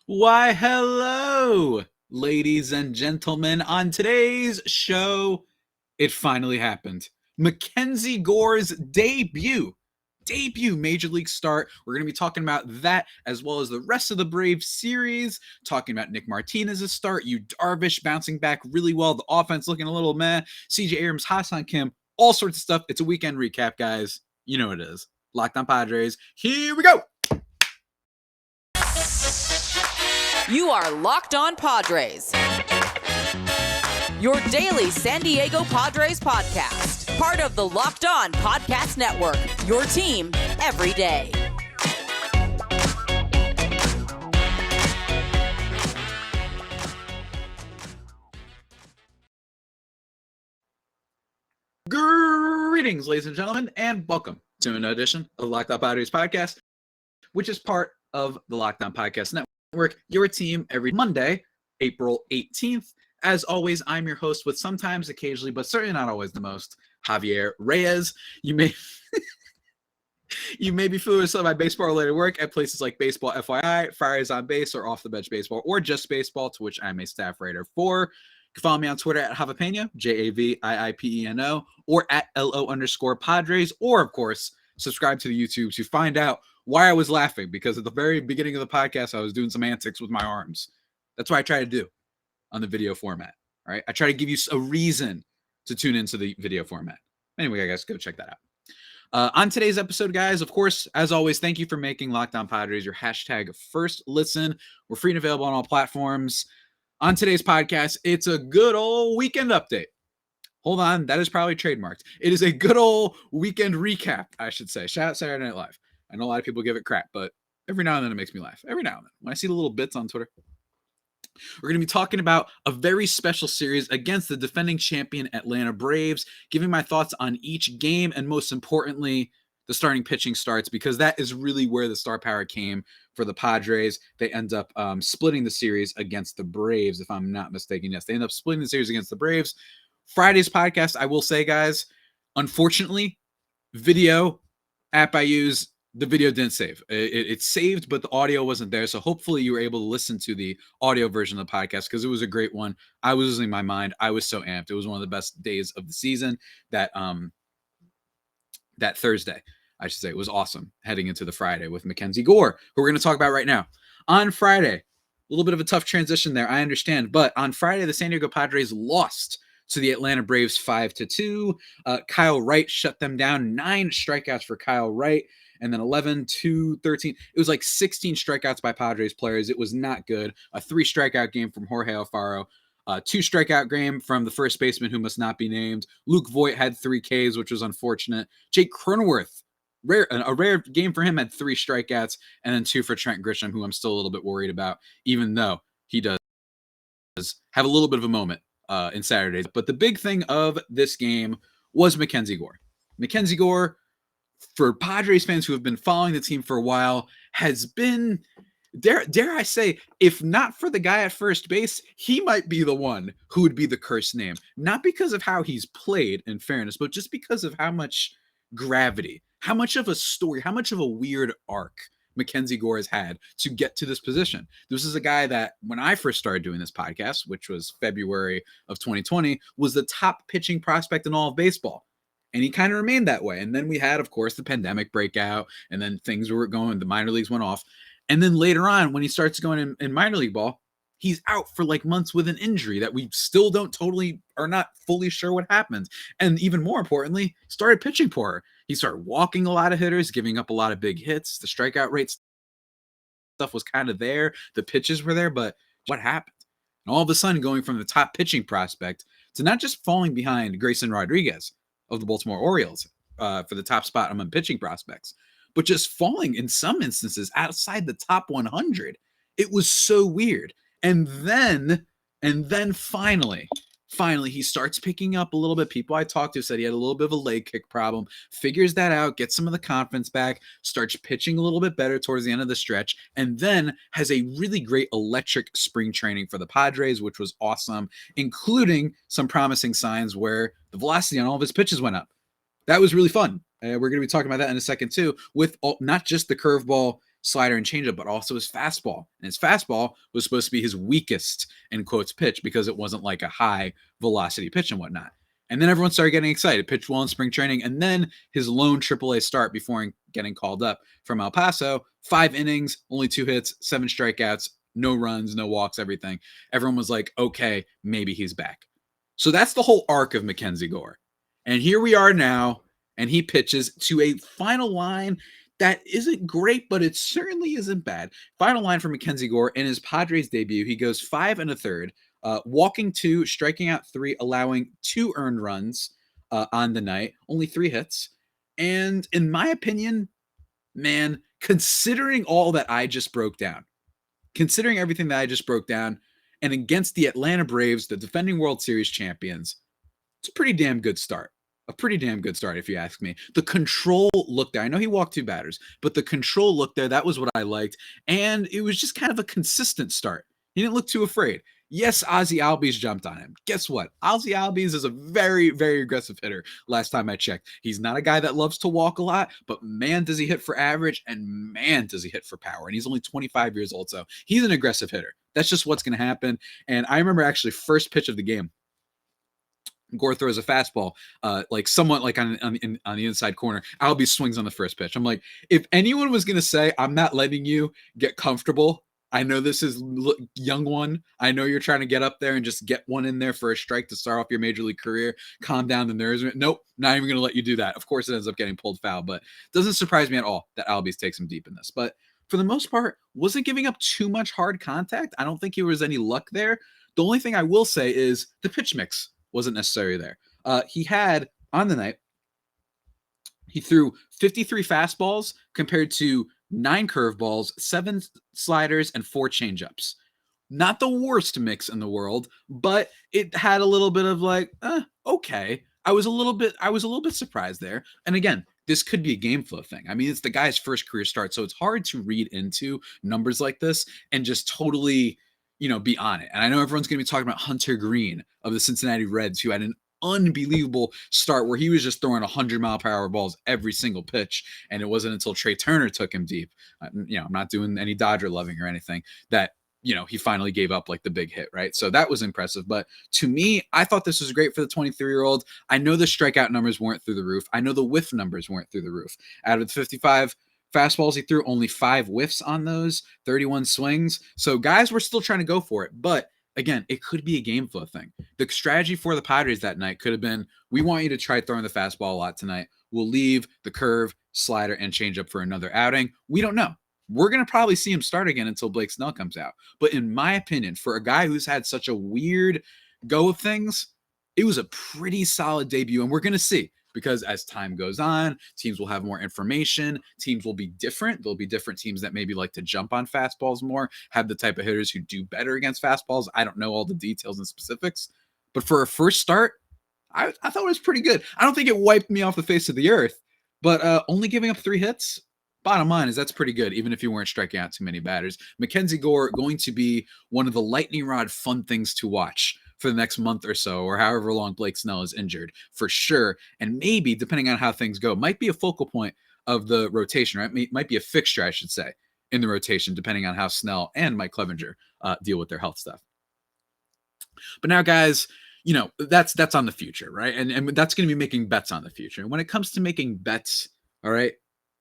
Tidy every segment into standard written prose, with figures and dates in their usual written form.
Why, hello, ladies and gentlemen. On today's show, it finally happened. MacKenzie Gore's debut Major League start. We're going to be talking about that as well as the rest of the Braves series, talking about Nick Martinez's start, Yu Darvish bouncing back really well, the offense looking a little meh, CJ Abrams, Hassan Kim, all sorts of stuff. It's a weekend recap, guys. You know it is. Locked on Padres. Here we go. You are Locked On Padres, your daily San Diego Padres podcast. Part of the Locked On Podcast Network, your team every day. Greetings, ladies and gentlemen, and welcome to an edition of the Locked On Padres podcast, which is part of the Locked On Podcast Network. Your team every Monday, April 18th. As always, I'm your host with sometimes, occasionally, but certainly not always the most, Javier Reyes. You may be familiar with some of my baseball-related work at places like Baseball FYI, Fridays on Base, or Off the Bench Baseball, or Just Baseball, to which I'm a staff writer for. You can follow me on Twitter at Javipeno, JAVIIPENO, or at LO_Padres, or, of course, subscribe to the YouTube to find out why I was laughing, because at the very beginning of the podcast, I was doing some antics with my arms. That's what I try to do on the video format, right? I try to give you a reason to tune into the video format. Anyway, I guess go check that out. On today's episode, guys, of course, as always, thank you for making Locked On Padres your hashtag first listen. We're free and available on all platforms. On today's podcast, it's a good old weekend update. Hold on, that is probably trademarked. It is a good old weekend recap, I should say. Shout out Saturday Night Live. I know a lot of people give it crap, but every now and then it makes me laugh. Every now and then. When I see the little bits on Twitter. We're going to be talking about a very special series against the defending champion Atlanta Braves, giving my thoughts on each game, and most importantly, the starting pitching starts, because that is really where the star power came for the Padres. They end up splitting the series against the Braves, if I'm not mistaken. Yes, they end up splitting the series against the Braves. Friday's podcast, I will say, guys, unfortunately, video app I use, the video didn't save. It saved, but the audio wasn't there. So hopefully you were able to listen to the audio version of the podcast, because it was a great one. I was losing my mind. I was so amped. It was one of the best days of the season. That Thursday, I should say, it was awesome heading into the Friday with MacKenzie Gore, who we're going to talk about right now. On Friday, a little bit of a tough transition there, I understand. But on Friday, the San Diego Padres lost to the Atlanta Braves 5-2. Kyle Wright shut them down. 9 strikeouts for Kyle Wright. And then 11, 2, 13. It was like 16 strikeouts by Padres players. It was not good. A 3 strikeout game from Jorge Alfaro. 2 strikeout game from the first baseman who must not be named. Luke Voit had 3 Ks, which was unfortunate. Jake Cronenworth, a rare game for him, had 3 strikeouts. And then 2 for Trent Grisham, who I'm still a little bit worried about, even though he does have a little bit of a moment in Saturdays. But the big thing of this game was MacKenzie Gore. MacKenzie Gore, for Padres fans who have been following the team for a while, has been, dare I say, if not for the guy at first base, he might be the one who would be the cursed name. Not because of how he's played, in fairness, but just because of how much gravity, how much of a story, how much of a weird arc MacKenzie Gore has had to get to this position. This is a guy that, when I first started doing this podcast, which was February of 2020, was the top pitching prospect in all of baseball. And he kind of remained that way. And then we had, of course, the pandemic breakout, and then things were going, the minor leagues went off. And then later on, when he starts going in minor league ball, he's out for like months with an injury that we still are not fully sure what happened. And even more importantly, started pitching poorer. He started walking a lot of hitters, giving up a lot of big hits. The strikeout rate stuff was kind of there. The pitches were there, but what happened? And all of a sudden, going from the top pitching prospect to not just falling behind Grayson Rodriguez of the Baltimore Orioles for the top spot among pitching prospects, but just falling in some instances outside the top 100. It was so weird. And then finally, he starts picking up a little bit. People I talked to said he had a little bit of a leg kick problem, figures that out, gets some of the confidence back, starts pitching a little bit better towards the end of the stretch, and then has a really great electric spring training for the Padres, which was awesome, including some promising signs where the velocity on all of his pitches went up. That was really fun. We're going to be talking about that in a second too, with not just the curveball slider, and changeup, but also his fastball. And his fastball was supposed to be his weakest, in quotes, pitch because it wasn't like a high velocity pitch and whatnot. And then everyone started getting excited, pitched well in spring training, and then his lone AAA start before getting called up from El Paso, 5 innings, only 2 hits, 7 strikeouts, no runs, no walks, everything. Everyone was like, okay, maybe he's back. So that's the whole arc of MacKenzie Gore. And here we are now, and he pitches to a final line that isn't great, but it certainly isn't bad. Final line for MacKenzie Gore in his Padres debut. He goes 5 1/3, walking 2, striking out 3, allowing 2 earned runs on the night, only 3 hits. And in my opinion, man, considering all that I just broke down, considering everything that I just broke down, and against the Atlanta Braves, the defending World Series champions, it's a pretty damn good start. A pretty damn good start, if you ask me. The control looked there. I know he walked 2 batters, but the control looked there. That was what I liked. And it was just kind of a consistent start. He didn't look too afraid. Yes, Ozzie Albies jumped on him. Guess what? Ozzie Albies is a very, very aggressive hitter last time I checked. He's not a guy that loves to walk a lot, but man, does he hit for average, and man, does he hit for power. And he's only 25 years old, so he's an aggressive hitter. That's just what's going to happen. And I remember actually first pitch of the game, Gore throws a fastball, like somewhat like on the inside corner. Albies swings on the first pitch. I'm like, if anyone was going to say, I'm not letting you get comfortable, I know this is young one. I know you're trying to get up there and just get one in there for a strike to start off your major league career. Calm down the nerves. Nope, not even going to let you do that. Of course, it ends up getting pulled foul, but it doesn't surprise me at all that Albies takes him deep in this. But for the most part, wasn't giving up too much hard contact. I don't think there was any luck there. The only thing I will say is the pitch mix wasn't necessarily there. He had, on the night, he threw 53 fastballs compared to 9 curveballs, 7 sliders, and 4 changeups. Not the worst mix in the world, but it had a little bit of like, okay. I was a little bit surprised there. And again, this could be a game flow thing. I mean, it's the guy's first career start, so it's hard to read into numbers like this and just totally, be on it. And I know everyone's going to be talking about Hunter Green of the Cincinnati Reds, who had an unbelievable start where he was just throwing 100-mile-per-hour balls every single pitch. And it wasn't until Trey Turner took him deep. I'm not doing any Dodger loving or anything, that he finally gave up like the big hit, right? So that was impressive. But to me, I thought this was great for the 23-year-old. I know the strikeout numbers weren't through the roof. I know the whiff numbers weren't through the roof. Out of the 55 fastballs he threw, only 5 whiffs on those, 31 swings. So guys were still trying to go for it. But again, it could be a game flow thing. The strategy for the Padres that night could have been, we want you to try throwing the fastball a lot tonight. We'll leave the curve, slider, and changeup for another outing. We don't know. We're going to probably see him start again until Blake Snell comes out. But in my opinion, for a guy who's had such a weird go of things, it was a pretty solid debut. And we're going to see, because as time goes on, teams will have more information. Teams will be different. There'll be different teams that maybe like to jump on fastballs more, have the type of hitters who do better against fastballs. I don't know all the details and specifics. But for a first start, I thought it was pretty good. I don't think it wiped me off the face of the earth, but only giving up 3 hits, bottom line is that's pretty good, even if you weren't striking out too many batters. MacKenzie Gore going to be one of the lightning rod fun things to watch for the next month or so, or however long Blake Snell is injured, for sure. And maybe, depending on how things go, might be a focal point of the rotation, right? Might be a fixture, I should say, in the rotation, depending on how Snell and Mike Clevenger deal with their health stuff. But now, guys, that's on the future, right? And that's going to be making bets on the future. And when it comes to making bets, all right,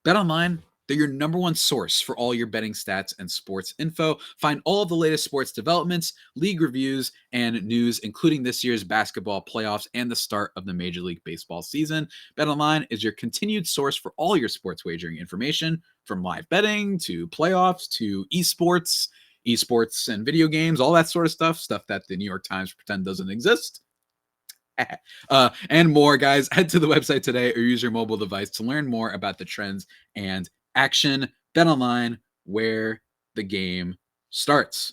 BetOnline, they're your number one source for all your betting stats and sports info. Find all of the latest sports developments, league reviews, and news, including this year's basketball playoffs and the start of the Major League Baseball season. BetOnline is your continued source for all your sports wagering information, from live betting to playoffs to esports and video games, all that sort of stuff that the New York Times pretend doesn't exist. And more, guys. Head to the website today or use your mobile device to learn more about the trends and action. BetOnline, where the game starts.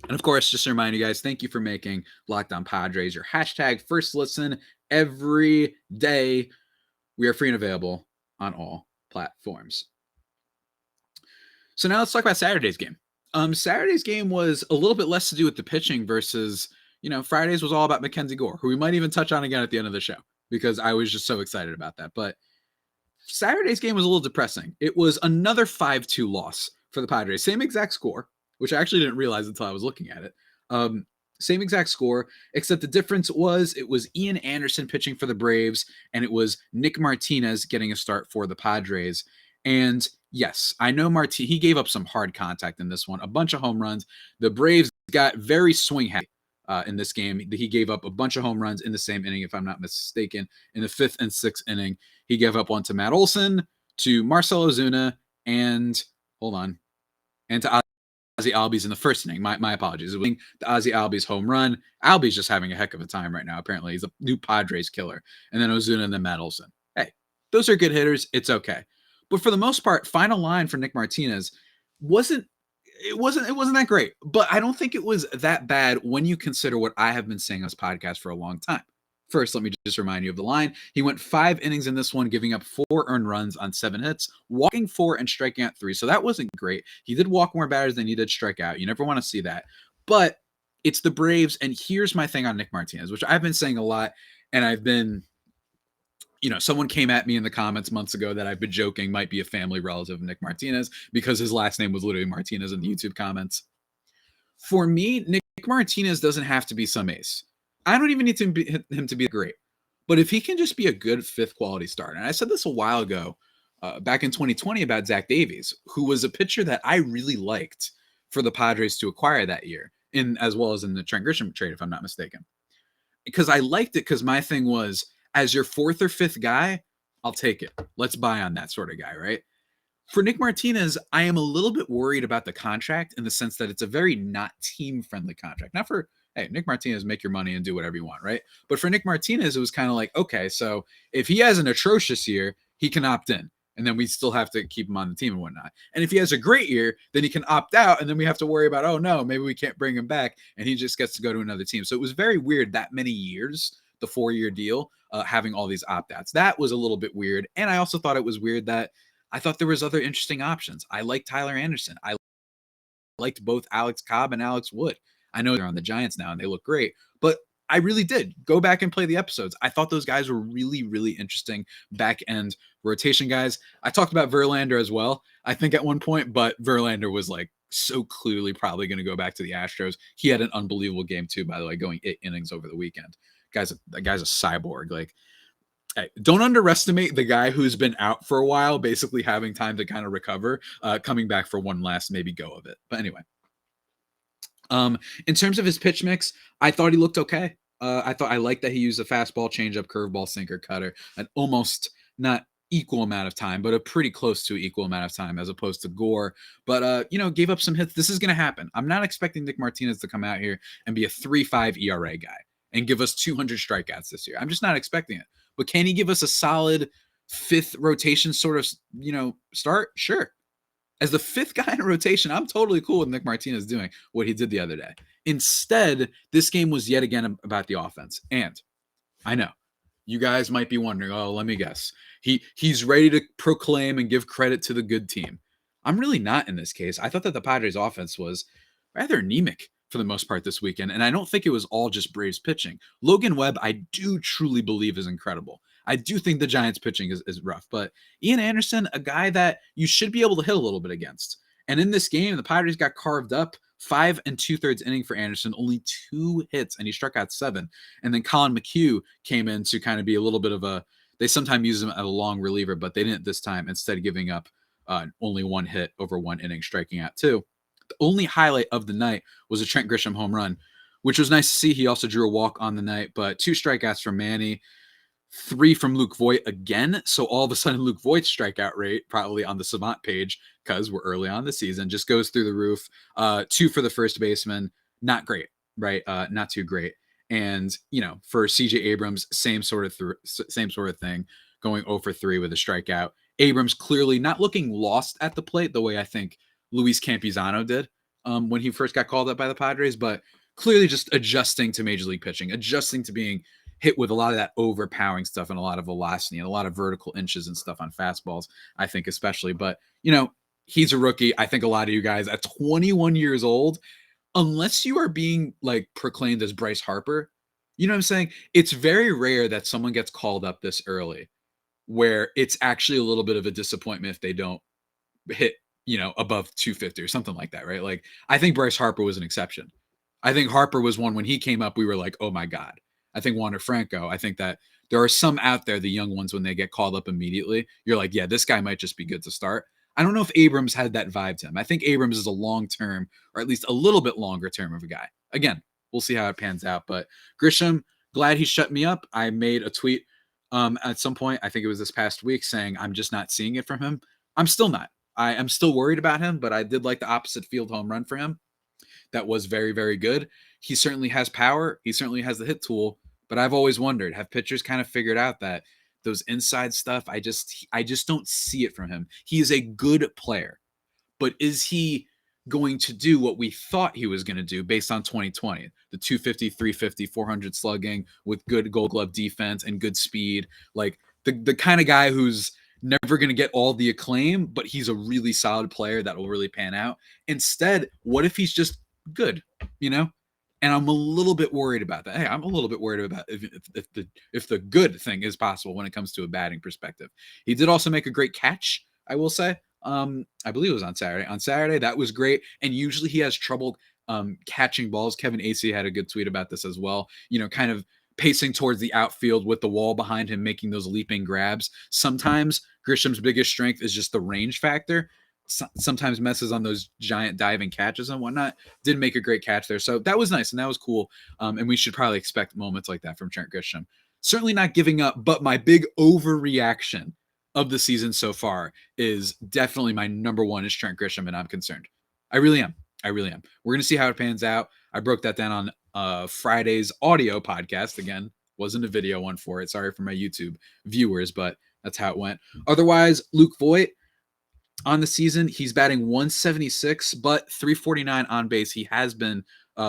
And of course, just to remind you guys, thank you for making Locked On Padres your hashtag first listen every day. We are free and available on all platforms. So now let's talk about Saturday's game. Saturday's game was a little bit less to do with the pitching versus, Friday's was all about MacKenzie Gore, who we might even touch on again at the end of the show, because I was just so excited about that. But Saturday's game was a little depressing. It was another 5-2 loss for the Padres. Same exact score, which I actually didn't realize until I was looking at it. Same exact score, except the difference was it was Ian Anderson pitching for the Braves, and it was Nick Martinez getting a start for the Padres. And yes, I know he gave up some hard contact in this one, a bunch of home runs. The Braves got very swing happy in this game. He gave up a bunch of home runs in the same inning, if I'm not mistaken. In the 5th and 6th inning, he gave up one to Matt Olson, to Marcell Ozuna, and to Ozzie Albies in the 1st inning. My apologies. It was the Ozzie Albies home run. Albies just having a heck of a time right now. Apparently, he's a new Padres killer. And then Ozuna and then Matt Olson. Hey, those are good hitters. It's okay. But for the most part, final line for Nick Martinez wasn't that great. But I don't think it was that bad when you consider what I have been saying on this podcast for a long time. First, let me just remind you of the line. He went 5 innings in this one, giving up 4 earned runs on 7 hits, walking 4 and striking out 3. So that wasn't great. He did walk more batters than he did strike out. You never want to see that. But it's the Braves, and here's my thing on Nick Martinez, which I've been saying a lot, and I've been, someone came at me in the comments months ago that I've been joking might be a family relative of Nick Martinez because his last name was literally Martinez in the YouTube comments. For me, Nick Martinez doesn't have to be some ace. I don't even need him to be great. But if he can just be a good 5th quality starter, and I said this a while ago, back in 2020 about Zach Davies, who was a pitcher that I really liked for the Padres to acquire that year, as well as in the Trent Grisham trade, if I'm not mistaken. Because I liked it because my thing was, as your 4th or 5th guy, I'll take it. Let's buy on that sort of guy, right? For Nick Martinez, I am a little bit worried about the contract in the sense that it's a very not team-friendly contract. Not for, hey, Nick Martinez, make your money and do whatever you want, right? But for Nick Martinez, it was kind of like, okay, so if he has an atrocious year, he can opt in. And then we still have to keep him on the team and whatnot. And if he has a great year, then he can opt out. And then we have to worry about, oh, no, maybe we can't bring him back. And he just gets to go to another team. So it was very weird that many years, the 4-year deal, having all these opt-outs. That was a little bit weird. And I also thought it was weird that I thought there was other interesting options. I liked Tyler Anderson. I liked both Alex Cobb and Alex Wood. I know they're on the Giants now and they look great, but I really did go back and play the episodes. I thought those guys were really, really interesting back end rotation guys. I talked about Verlander as well, I think at one point, but Verlander was like so clearly probably going to go back to the Astros. He had an unbelievable game too, by the way, going 8 innings over the weekend. That guy's a cyborg. Like, hey, don't underestimate the guy who's been out for a while, basically having time to kind of recover, coming back for one last maybe go of it. But anyway, in terms of his pitch mix, I thought he looked okay. I liked that he used a fastball, changeup, curveball, sinker, cutter, an almost not equal amount of time, but a pretty close to equal amount of time as opposed to Gore. But, gave up some hits. This is going to happen. I'm not expecting Nick Martinez to come out here and be a 3.5 ERA guy and give us 200 strikeouts this year. I'm just not expecting it. But can he give us a solid 5th rotation sort of, start? Sure. As the 5th guy in a rotation, I'm totally cool with Nick Martinez doing what he did the other day. Instead, this game was yet again about the offense. And I know you guys might be wondering, oh, let me guess. He's ready to proclaim and give credit to the good team. I'm really not in this case. I thought that the Padres offense was rather anemic for the most part this weekend. And I don't think it was all just Braves pitching. Logan Webb, I do truly believe is incredible. I do think the Giants pitching is rough, but Ian Anderson, a guy that you should be able to hit a little bit against. And in this game, the Padres got carved up 5 2/3 inning for Anderson, only 2 hits, and he struck out 7. And then Colin McHugh came in to kind of be a little bit of they sometimes use him as a long reliever, but they didn't this time, instead of giving up only 1 hit over 1 inning, striking out 2. The only highlight of the night was a Trent Grisham home run, which was nice to see. He also drew a walk on the night, but 2 strikeouts from Manny, 3 from Luke Voit again. So all of a sudden, Luke Voigt's strikeout rate, probably on the Savant page, because we're early on the season, just goes through the roof. 2 for the first baseman. Not great, right? Not too great. And, for CJ Abrams, same sort of thing, going 0 for 3 with a strikeout. Abrams clearly not looking lost at the plate the way I think Luis Campusano did when he first got called up by the Padres, but clearly just adjusting to Major League pitching, adjusting to being hit with a lot of that overpowering stuff and a lot of velocity and a lot of vertical inches and stuff on fastballs, I think especially. But, he's a rookie. I think a lot of you guys at 21 years old, unless you are being like proclaimed as Bryce Harper, you know what I'm saying? It's very rare that someone gets called up this early where it's actually a little bit of a disappointment if they don't hit, above 250 or something like that, right? Like, I think Bryce Harper was an exception. I think Harper was one when he came up, we were like, oh my God. I think Wander Franco, I think that there are some out there, the young ones, when they get called up immediately, you're like, yeah, this guy might just be good to start. I don't know if Abrams had that vibe to him. I think Abrams is a long-term, or at least a little bit longer term of a guy. Again, we'll see how it pans out. But Grisham, glad he shut me up. I made a tweet at some point, I think it was this past week, saying I'm just not seeing it from him. I'm still not. I am still worried about him, but I did like the opposite field home run for him. That was very, very good. He certainly has power. He certainly has the hit tool. But I've always wondered, have pitchers kind of figured out that those inside stuff, I just don't see it from him. He is a good player, but is he going to do what we thought he was going to do based on 2020? The 250, 350, 400 slugging with good Gold Glove defense and good speed. Like the kind of guy who's never going to get all the acclaim, but he's a really solid player that will really pan out. Instead, what if he's just good, And I'm a little bit worried about that. Hey, I'm a little bit worried about if the good thing is possible when it comes to a batting perspective. He did also make a great catch, I will say. I believe it was on Saturday. On Saturday, that was great. And usually he has trouble catching balls. Kevin Acey had a good tweet about this as well. Kind of pacing towards the outfield with the wall behind him, making those leaping grabs. Sometimes Grisham's biggest strength is just the range factor. Sometimes messes on those giant diving catches and whatnot. Did make a great catch there. So that was nice and that was cool. And we should probably expect moments like that from Trent Grisham. Certainly not giving up, but my big overreaction of the season so far is definitely my number one is Trent Grisham, and I'm concerned. I really am. We're going to see how it pans out. I broke that down on Friday's audio podcast. Again, wasn't a video one for it. Sorry for my YouTube viewers, but that's how it went. Otherwise, Luke Voit, on the season, he's batting 176, but 349 on base. He has been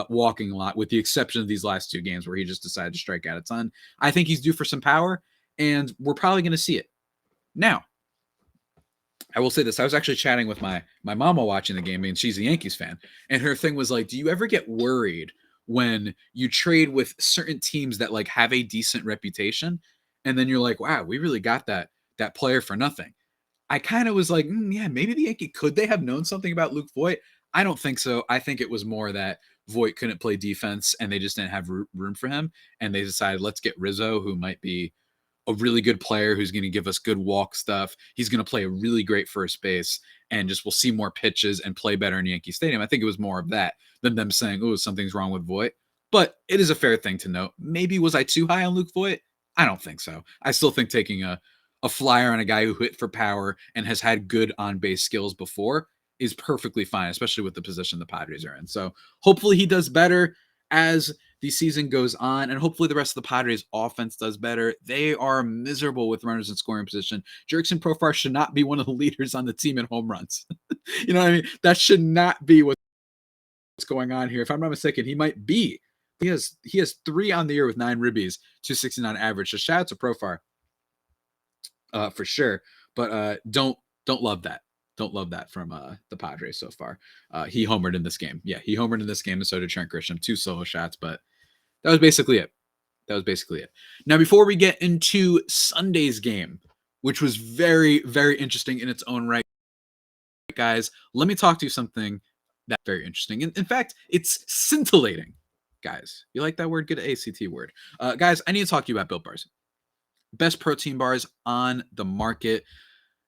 walking a lot, with the exception of these last two games where he just decided to strike out a ton. I think he's due for some power, and we're probably going to see it. Now, I will say this. I was actually chatting with my mama watching the game, and she's a Yankees fan, and her thing was like, do you ever get worried when you trade with certain teams that like have a decent reputation, and then you're like, wow, we really got that player for nothing? I kind of was like, yeah, maybe the Yankee, could they have known something about Luke Voit? I don't think so. I think it was more that Voit couldn't play defense and they just didn't have room for him. And they decided, let's get Rizzo, who might be a really good player, who's going to give us good walk stuff. He's going to play a really great first base, and just we'll see more pitches and play better in Yankee Stadium. I think it was more of that than them saying, oh, something's wrong with Voit. But it is a fair thing to note. Maybe was I too high on Luke Voit? I don't think so. I still think taking a flyer on a guy who hit for power and has had good on-base skills before is perfectly fine, especially with the position the Padres are in. So hopefully he does better as the season goes on, and hopefully the rest of the Padres offense does better. They are miserable with runners in scoring position. Jurickson Profar should not be one of the leaders on the team in home runs. You know what I mean? That should not be what's going on here. If I'm not mistaken, he might be. He has 3 on the year with 9 ribbies, 269 average. So shout out to Profar. For sure, but don't love that. Don't love that from the Padres so far. He homered in this game. Yeah, he homered in this game, and so did Trent Grisham. 2 solo shots, but that was basically it. Now, before we get into Sunday's game, which was very, very interesting in its own right, guys, let me talk to you something that's very interesting. In fact, it's scintillating, guys. You like that word? Good ACT word. Guys, I need to talk to you about Built Bars. Best protein bars on the market.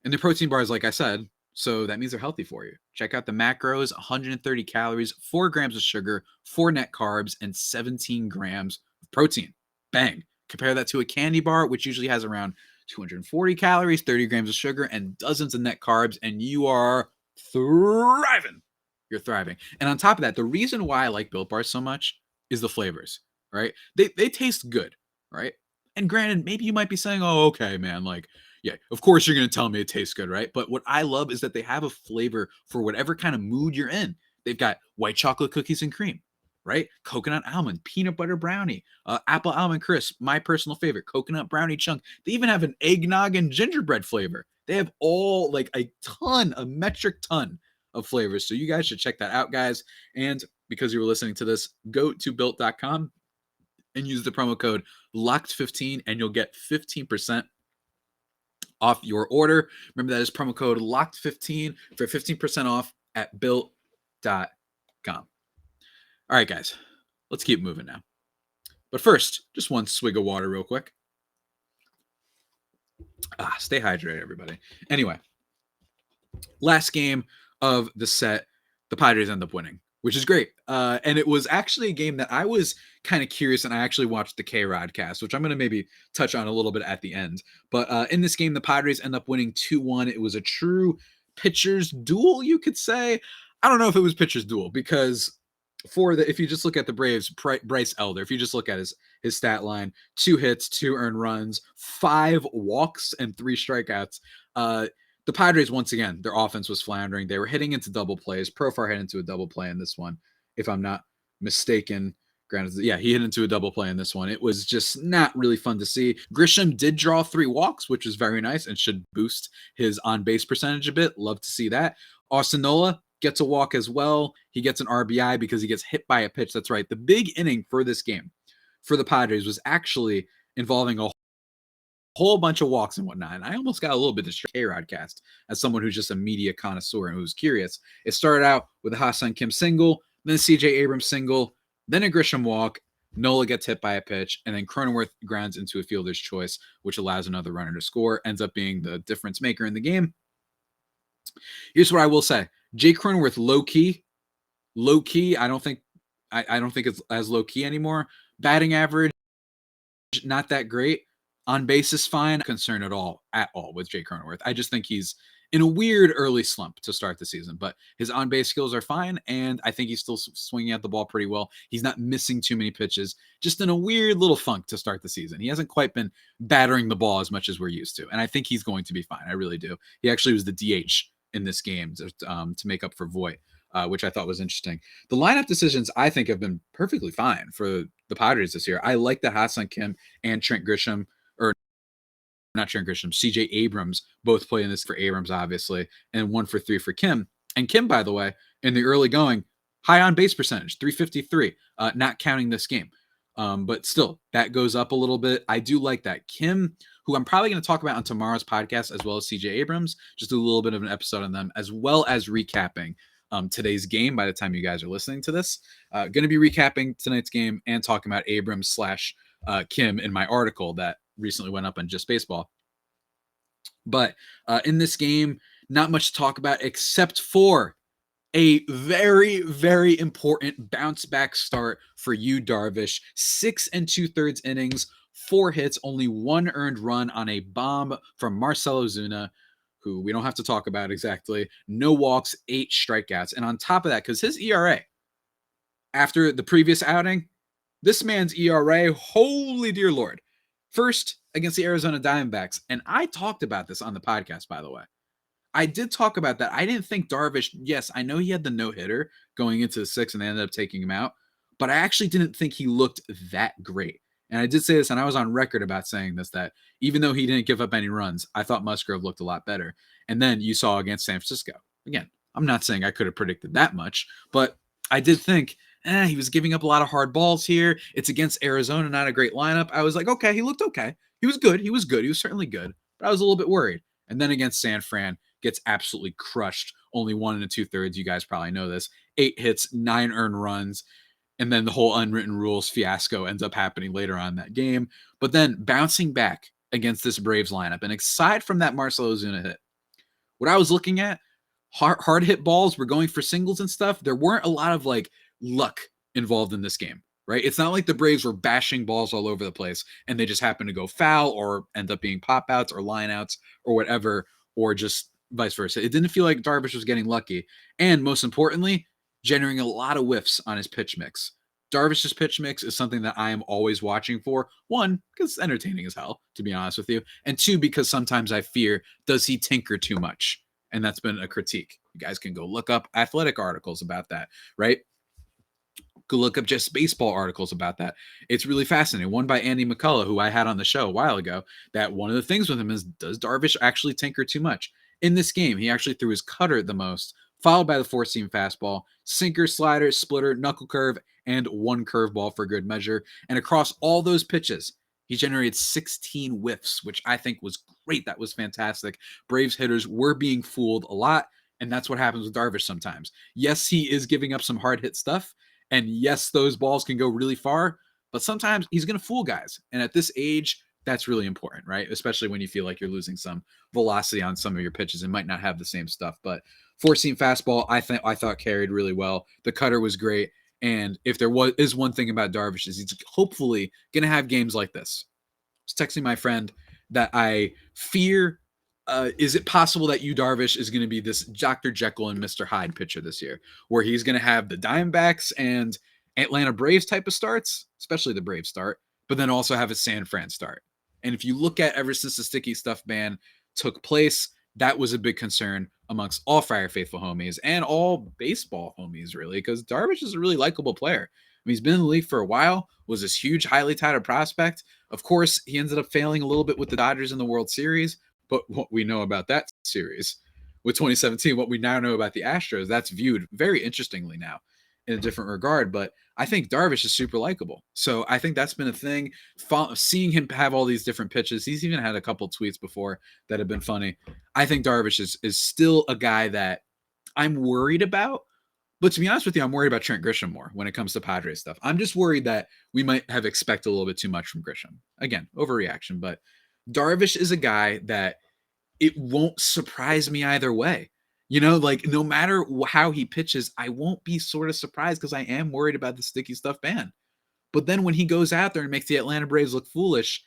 And the protein bars, like I said, so that means they're healthy for you. Check out the macros: 130 calories, 4 grams of sugar, 4 net carbs, and 17 grams of protein. Bang. Compare that to a candy bar, which usually has around 240 calories, 30 grams of sugar, and dozens of net carbs, and you are thriving. You're thriving. And on top of that, the reason why I like Built Bars so much is the flavors, right? They taste good, right? And granted, maybe you might be saying, oh, okay, man, like, yeah, of course you're going to tell me it tastes good, right? But what I love is that they have a flavor for whatever kind of mood you're in. They've got white chocolate cookies and cream, right? Coconut almond, peanut butter brownie, apple almond crisp, my personal favorite, coconut brownie chunk. They even have an eggnog and gingerbread flavor. They have all like a metric ton of flavors. So you guys should check that out, guys. And because you were listening to this, go to built.com and use the promo code LOCKED15 and you'll get 15% off your order. Remember that is promo code LOCKED15 for 15% off at built.com. All right, guys, let's keep moving now. But first, just one swig of water real quick. Stay hydrated, everybody. Anyway, last game of the set, the Padres end up winning, which is great. And it was actually a game that I was kind of curious, and I actually watched the K-Rod cast, which I'm going to maybe touch on a little bit at the end. But in this game, the Padres end up winning 2-1. It was a true pitcher's duel, you could say. I don't know if it was pitcher's duel, because if you just look at the Braves, Bryce Elder, if you just look at his stat line, 2 hits, 2 earned runs, 5 walks, and 3 strikeouts. The Padres, once again, their offense was floundering. They were hitting into double plays. Profar hit into a double play in this one, if I'm not mistaken. Granted, yeah, he hit into a double play in this one. It was just not really fun to see. Grisham did draw 3 walks, which was very nice and should boost his on-base percentage a bit. Love to see that. Austin Nola gets a walk as well. He gets an RBI because he gets hit by a pitch. That's right. The big inning for this game for the Padres was actually involving a whole bunch of walks and whatnot. And I almost got a little bit distracted K-Rod cast as someone who's just a media connoisseur and who's curious. It started out with a Ha-Seong Kim single, then a CJ Abrams single, then a Grisham walk. Nola gets hit by a pitch, and then Cronenworth grounds into a fielder's choice, which allows another runner to score, ends up being the difference maker in the game. Here's what I will say. Jake Cronenworth, low key. I don't think it's as low key anymore. Batting average, not that great. On base is fine. Concern at all with Jake Cronenworth. I just think he's in a weird early slump to start the season, but his on base skills are fine, and I think he's still swinging at the ball pretty well. He's not missing too many pitches. Just in a weird little funk to start the season. He hasn't quite been battering the ball as much as we're used to, and I think he's going to be fine. I really do. He actually was the DH in this game to make up for Voit, which I thought was interesting. The lineup decisions, I think, have been perfectly fine for the Padres this year. I like that Ha-Seong Kim and Trent Grisham, or not Trent Grisham, CJ Abrams, both playing this for Abrams, obviously, and 1 for 3 for Kim. And Kim, by the way, in the early going, high on base percentage, 353, not counting this game. But still, that goes up a little bit. I do like that. Kim, who I'm probably going to talk about on tomorrow's podcast, as well as CJ Abrams, just do a little bit of an episode on them, as well as recapping today's game by the time you guys are listening to this. Going to be recapping tonight's game and talking about Abrams / Kim in my article that recently went up on Just Baseball. But in this game, not much to talk about except for a very, very important bounce back start for Yu Darvish. 6 2/3 innings, 4 hits, only 1 earned run on a bomb from Marcell Ozuna, who we don't have to talk about exactly. No walks, 8 strikeouts. And on top of that, because his ERA, after the previous outing, this man's ERA, holy dear Lord, first against the Arizona Diamondbacks. And I talked about this on the podcast, by the way. I did talk about that. I didn't think Darvish, yes, I know he had the no-hitter going into the 6th and they ended up taking him out, but I actually didn't think he looked that great. And I did say this, and I was on record about saying this, that even though he didn't give up any runs, I thought Musgrove looked a lot better. And then you saw against San Francisco. Again, I'm not saying I could have predicted that much, but I did think, he was giving up a lot of hard balls here. It's against Arizona, not a great lineup. I was like, okay, he looked okay. He was good. He was certainly good, but I was a little bit worried. And then against San Fran, gets absolutely crushed. Only 1 2/3. You guys probably know this. 8 hits, 9 earned runs. And then the whole unwritten rules fiasco ends up happening later on in that game. But then bouncing back against this Braves lineup. And aside from that Marcell Ozuna hit, what I was looking at, hard hit balls were going for singles and stuff. There weren't a lot of luck involved in this game, right? It's not like the Braves were bashing balls all over the place and they just happened to go foul or end up being pop outs or line outs or whatever, or just vice versa. It didn't feel like Darvish was getting lucky. And most importantly, generating a lot of whiffs on his pitch mix. Darvish's pitch mix is something that I am always watching for. 1, because it's entertaining as hell, to be honest with you. And 2, because sometimes I fear, does he tinker too much? And that's been a critique. You guys can go look up athletic articles about that, right? Go look up Just Baseball articles about that. It's really fascinating. One by Andy McCullough, who I had on the show a while ago, that one of the things with him is, does Darvish actually tinker too much? In this game, he actually threw his cutter the most, followed by the 4-seam fastball, sinker, slider, splitter, knuckle curve, and 1 curveball for good measure. And across all those pitches, He generated 16 whiffs, which I think was great. That was fantastic. Braves hitters were being fooled a lot, and that's what happens with Darvish sometimes. Yes, he is giving up some hard hit stuff, and yes, those balls can go really far, but sometimes he's going to fool guys. And at this age, that's really important, right? Especially when you feel like you're losing some velocity on some of your pitches and might not have the same stuff. But four-seam fastball, I thought carried really well. The cutter was great. And if there is one thing about Darvish is he's hopefully going to have games like this. I was texting my friend that I fear, is it possible that Yu Darvish is going to be this Dr. Jekyll and Mr. Hyde pitcher this year, where he's going to have the Diamondbacks and Atlanta Braves type of starts, especially the Braves start, but then also have a San Fran start. And if you look at ever since the sticky stuff ban took place, that was a big concern amongst all Friar Faithful homies and all baseball homies, really, because Darvish is a really likable player. I mean, he's been in the league for a while, was this huge, highly touted prospect. Of course, he ended up failing a little bit with the Dodgers in the World Series, but what we know about that series with 2017, what we now know about the Astros, that's viewed very interestingly now in a different regard. But I think Darvish is super likable. So I think that's been a thing. Seeing him have all these different pitches, he's even had a couple tweets before that have been funny. I think Darvish is still a guy that I'm worried about. But to be honest with you, I'm worried about Trent Grisham more when it comes to Padres stuff. I'm just worried that we might have expected a little bit too much from Grisham. Again, overreaction. But Darvish is a guy that it won't surprise me either way. You know, like no matter how he pitches, I won't be sort of surprised because I am worried about the sticky stuff ban. But then when he goes out there and makes the Atlanta Braves look foolish,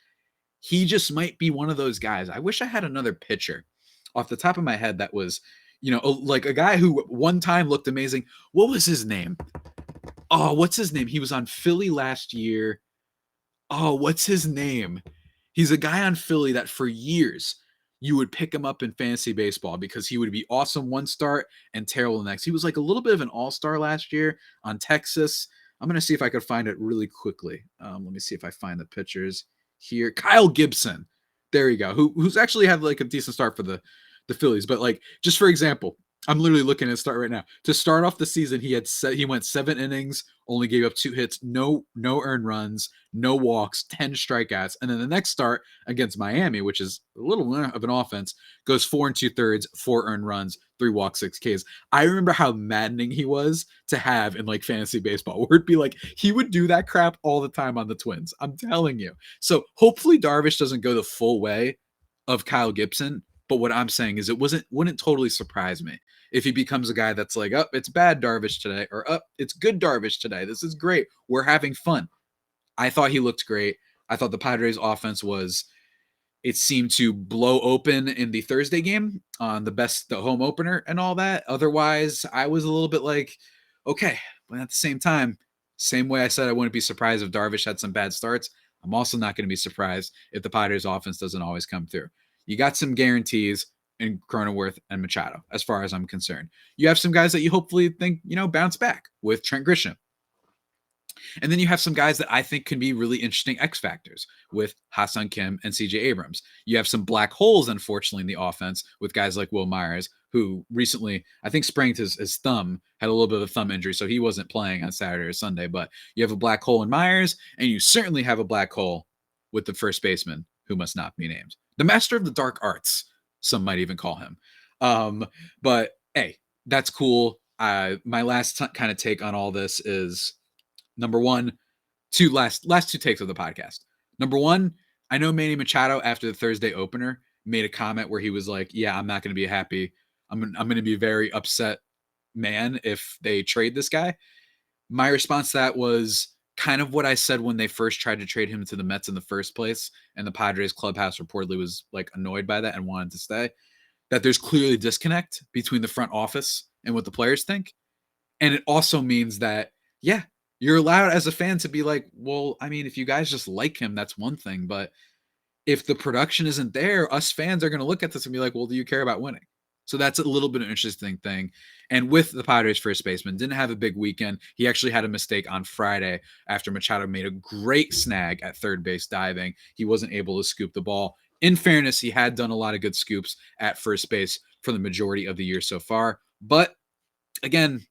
he just might be one of those guys. I wish I had another pitcher off the top of my head that was, like a guy who one time looked amazing. What was his name? Oh, what's his name? He was on Philly last year. Oh, what's his name? He's a guy on Philly that for years you would pick him up in fantasy baseball because he would be awesome one start and terrible the next. He was like a little bit of an all-star last year on Texas. I'm going to see if I could find it really quickly. Let me see if I find the pitchers here. Kyle Gibson. There you go. Who's actually had like a decent start for the Phillies. But like, just for example, I'm literally looking at start right now. To start off the season, he went 7 innings, only gave up 2 hits, no earned runs, no walks, 10 strikeouts. And then the next start against Miami, which is a little of an offense, goes 4 2/3, 4 earned runs, 3 walks, 6 Ks. I remember how maddening he was to have in like fantasy baseball, where it'd be like he would do that crap all the time on the Twins. I'm telling you. So hopefully Darvish doesn't go the full way of Kyle Gibson. But what I'm saying is it wouldn't totally surprise me if he becomes a guy that's like, it's bad Darvish today, or it's good Darvish today. This is great. We're having fun. I thought he looked great. I thought the Padres offense it seemed to blow open in the Thursday game on the home opener and all that. Otherwise, I was a little bit like, okay, but at the same time, same way I said I wouldn't be surprised if Darvish had some bad starts, I'm also not going to be surprised if the Padres offense doesn't always come through. You got some guarantees in Cronenworth and Machado, as far as I'm concerned. You have some guys that you hopefully think, bounce back with Trent Grisham. And then you have some guys that I think can be really interesting X factors with Ha-Seong Kim and CJ Abrams. You have some black holes, unfortunately, in the offense with guys like Will Myers, who recently, I think, sprained his thumb, had a little bit of a thumb injury, so he wasn't playing on Saturday or Sunday. But you have a black hole in Myers, and you certainly have a black hole with the first baseman, who must not be named. The master of the dark arts, some might even call him. But hey, that's cool. My last kind of take on all this is number one, last two takes of the podcast. Number one, I know Manny Machado after the Thursday opener made a comment where he was like, "Yeah, I'm not going to be happy. I'm going to be a very upset man if they trade this guy." My response to that was kind of what I said when they first tried to trade him to the Mets in the first place, and the Padres clubhouse reportedly was like annoyed by that and wanted to stay, that there's clearly a disconnect between the front office and what the players think. And it also means that, yeah, you're allowed as a fan to be like, well, I mean, if you guys just like him, that's one thing. But if the production isn't there, us fans are going to look at this and be like, well, do you care about winning? So that's a little bit of an interesting thing. And with the Padres first baseman, didn't have a big weekend. He actually had a mistake on Friday after Machado made a great snag at third base diving. He wasn't able to scoop the ball. In fairness, he had done a lot of good scoops at first base for the majority of the year so far. But again,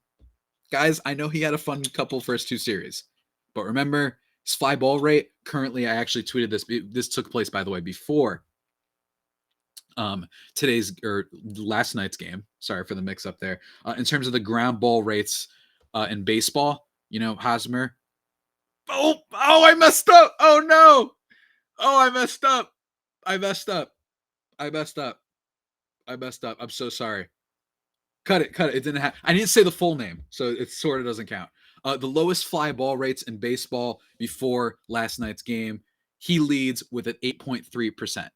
guys, I know he had a fun couple first 2 series. But remember, fly ball rate currently, I actually tweeted this. This took place, by the way, before today's or last night's game. Sorry for the mix up there. In terms of the ground ball rates in baseball, Hosmer. Oh, I messed up. Oh no. Oh, I messed up. I messed up. I'm so sorry. Cut it. It didn't have. I didn't say the full name, so it sort of doesn't count. The lowest fly ball rates in baseball before last night's game. He leads with an 8.3%.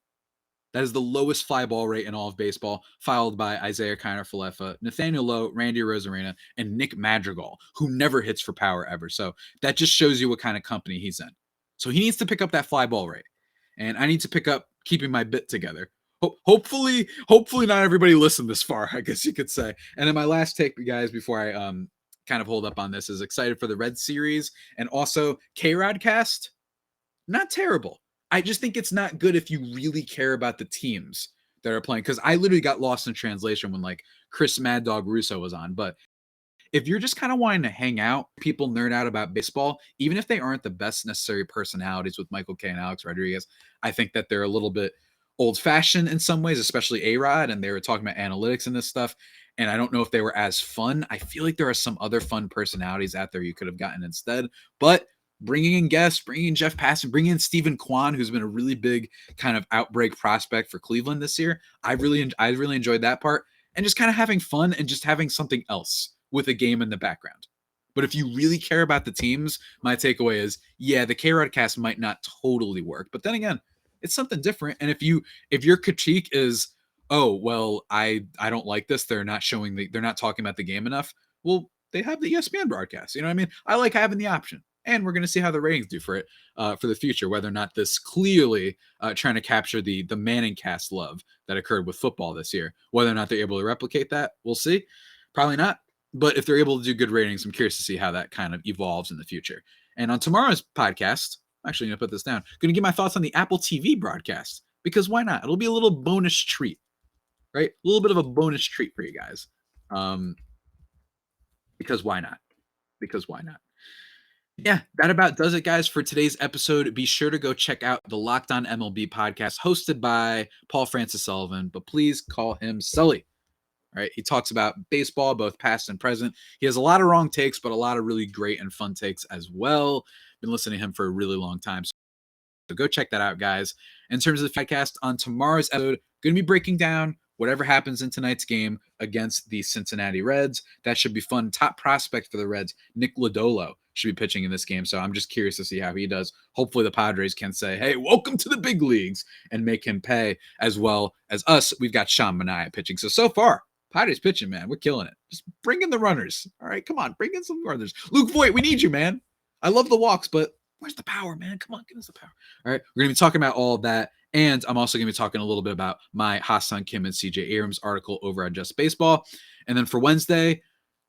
That is the lowest fly ball rate in all of baseball, followed by Isaiah Kiner-Falefa, Nathaniel Lowe, Randy Rosarena, and Nick Madrigal, who never hits for power ever. So that just shows you what kind of company he's in. So he needs to pick up that fly ball rate. And I need to pick up keeping my bit together. Hopefully not everybody listened this far, I guess you could say. And then my last take, guys, before I kind of hold up on this, is excited for the Red Series and also K-Rod cast. Not terrible. I just think it's not good if you really care about the teams that are playing, because I literally got lost in translation when like Chris Mad Dog Russo was on. But if you're just kind of wanting to hang out, people nerd out about baseball, even if they aren't the best necessary personalities with Michael K and Alex Rodriguez, I think that they're a little bit old-fashioned in some ways, especially A-Rod, and they were talking about analytics and this stuff, and I don't know if they were as fun. I feel like there are some other fun personalities out there you could have gotten instead, but bringing in guests, bringing in Jeff Passan, bringing in Stephen Kwan, who's been a really big kind of outbreak prospect for Cleveland this year. I really enjoyed that part, and just kind of having fun and just having something else with a game in the background. But if you really care about the teams, my takeaway is, yeah, the K-Rod cast might not totally work, but then again, it's something different. And if your critique is, oh, well, I don't like this, they're not talking about the game enough, well, they have the ESPN broadcast. You know what I mean? I like having the option. And we're going to see how the ratings do for it for the future, whether or not this clearly trying to capture the Manning cast love that occurred with football this year. Whether or not they're able to replicate that, we'll see. Probably not. But if they're able to do good ratings, I'm curious to see how that kind of evolves in the future. And on tomorrow's podcast, actually going to put this down, going to give my thoughts on the Apple TV broadcast, because why not? It'll be a little bonus treat, right? A little bit of a bonus treat for you guys. Because why not? Yeah, that about does it, guys, for today's episode. Be sure to go check out the Locked On MLB podcast hosted by Paul Francis Sullivan, but please call him Sully. All right, he talks about baseball, both past and present. He has a lot of wrong takes, but a lot of really great and fun takes as well. Been listening to him for a really long time. So go check that out, guys. In terms of the podcast, on tomorrow's episode, going to be breaking down whatever happens in tonight's game against the Cincinnati Reds. That should be fun. Top prospect for the Reds, Nick Lodolo, should be pitching in this game. So I'm just curious to see how he does. Hopefully the Padres can say, hey, welcome to the big leagues, and make him pay, as well as us. We've got Sean Manaea pitching. So far, Padres pitching, man. We're killing it. Just bring in the runners. All right, come on. Bring in some runners. Luke Voit, we need you, man. I love the walks, but where's the power, man? Come on, give us the power. All right, we're going to be talking about all of that. And I'm also going to be talking a little bit about my Ha-Seong Kim and CJ Abrams article over on Just Baseball. And then for Wednesday,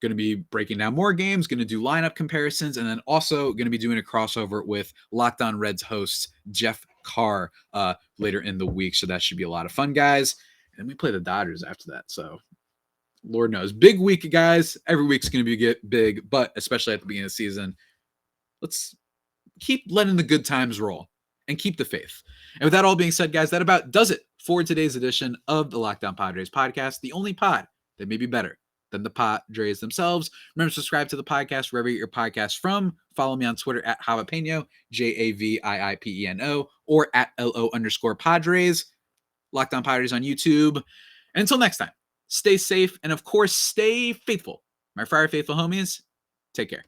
going to be breaking down more games, going to do lineup comparisons, and then also going to be doing a crossover with Locked On Reds host Jeff Carr later in the week. So that should be a lot of fun, guys. And then we play the Dodgers after that. So Lord knows. Big week, guys. Every week's going to be big, but especially at the beginning of the season, let's keep letting the good times roll and keep the faith. And with that all being said, guys, that about does it for today's edition of the Locked On Padres podcast, the only pod that may be better than the Padres themselves. Remember to subscribe to the podcast wherever you get your podcasts from. Follow me on Twitter at Javipeno, JAVIIPENO, or at LO_Padres. Locked On Padres on YouTube. And until next time, stay safe and, of course, stay faithful. My Friar Faithful homies, take care.